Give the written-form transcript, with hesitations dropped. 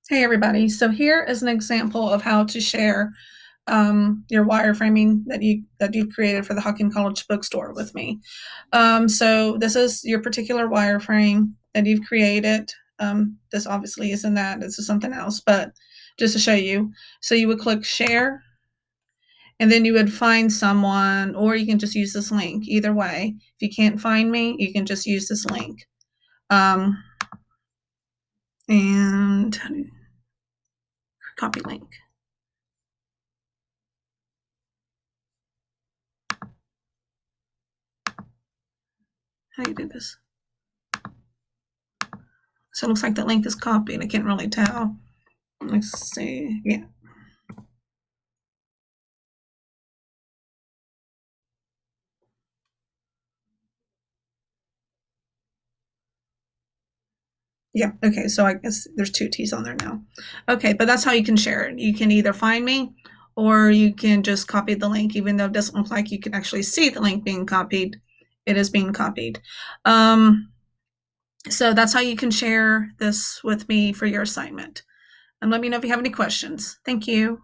Hey everybody, so here is an example of how to share your wireframing that you've created for the Hawking College bookstore with me. So this is your particular wireframe that you've created. This obviously isn't that, this is something else, but just to show you. So you would click share, and then you would find someone, or you can just use this link. Either way, if you can't find me, you can just use this link. And copy link. How do you do this? So it looks like the link is copied. I can't really tell. Let's see. Yeah. Yeah. Okay. So I guess there's two T's on there now. Okay. But that's how you can share it. You can either find me or you can just copy the link, even though it doesn't look like you can actually see the link being copied. It is being copied. So that's how you can share this with me for your assignment. And let me know if you have any questions. Thank you.